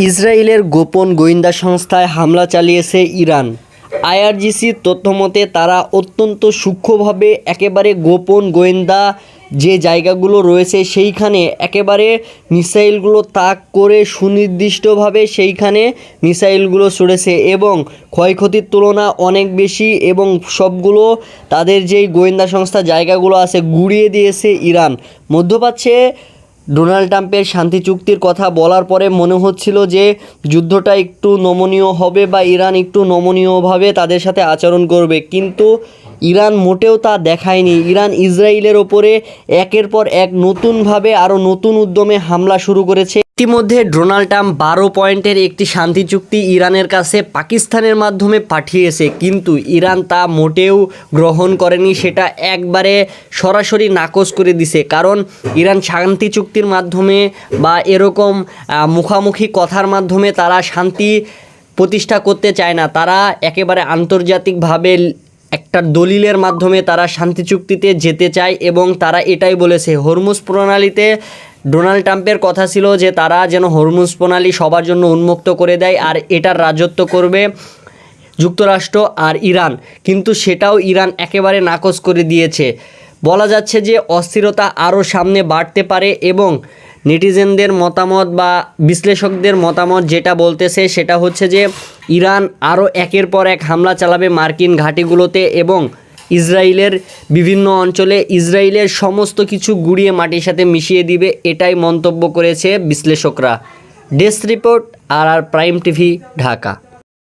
ইসরায়েলের গোপন গোয়েন্দা সংস্থায় হামলা চালিয়েছে ইরান। আইআরজিসির তথ্যমতে তারা অত্যন্ত সূক্ষ্মভাবে একেবারে গোপন গোয়েন্দা যে জায়গাগুলো রয়েছে সেইখানে একেবারে মিসাইলগুলো তাক করে সুনির্দিষ্টভাবে সেইখানে মিসাইলগুলো ছুড়েছে এবং ক্ষয়ক্ষতির তুলনা অনেক বেশি এবং সবগুলো তাদের যেই গোয়েন্দা সংস্থা জায়গাগুলো আছে গুঁড়িয়ে দিয়েছে ইরান। মধ্যপ্রাচ্যে ডোনাল্ড ট্রাম্পের শান্তি চুক্তির কথা বলার পরে মনে হচ্ছিল যে যুদ্ধটা একটু নমনীয় হবে বা ইরান একটু নমনীয়ভাবে তাদের সাথে আচরণ করবে, কিন্তু ইরান মোটেও তা দেখায়নি। ইরান ইসরায়েলের ওপরে একের পর এক নতুনভাবে আরও নতুন উদ্যমে হামলা শুরু করেছে। ইতিমধ্যে ডোনাল্ড ট্রাম্প 12 পয়েন্টের একটি শান্তি চুক্তি ইরানের কাছে পাকিস্তানের মাধ্যমে পাঠিয়েছে, কিন্তু ইরান তা মোটেও গ্রহণ করেনি, সেটা একবারে সরাসরি নাকচ করে দিছে। কারণ ইরান শান্তি চুক্তির মাধ্যমে বা এরকম মুখামুখি কথার মাধ্যমে তারা শান্তি প্রতিষ্ঠা করতে চায় না। তারা একেবারে আন্তর্জাতিকভাবে একটা দলিলের মাধ্যমে তারা শান্তি চুক্তিতে যেতে চায় এবং তারা এটাই বলেছে। হরমুজ প্রণালীতে ডোনাল্ড ট্রাম্পের কথা ছিল যে তারা যেন হরমুজ প্রণালী সবার জন্য উন্মুক্ত করে দেয় আর এটার রাজত্ব করবে যুক্তরাষ্ট্র আর ইরান, কিন্তু সেটাও ইরান একেবারে নাকচ করে দিয়েছে। বলা যাচ্ছে যে অস্থিরতা আরও সামনে বাড়তে পারে এবং নেটিজেনদের মতামত বা বিশ্লেষকদের মতামত যেটা বলতেছে সেটা হচ্ছে যে ইরান আরও একের পর এক হামলা চালাবে মার্কিন ঘাঁটিগুলোতে এবং ইসরায়েলের বিভিন্ন অঞ্চলে ইসরায়েলের সমস্ত কিছু গুঁড়িয়ে মাটির সাথে মিশিয়ে দিবে, এটাই মন্তব্য করেছে বিশ্লেষকরা। ডেস্ক রিপোর্ট, আর প্রাইম টিভি, ঢাকা।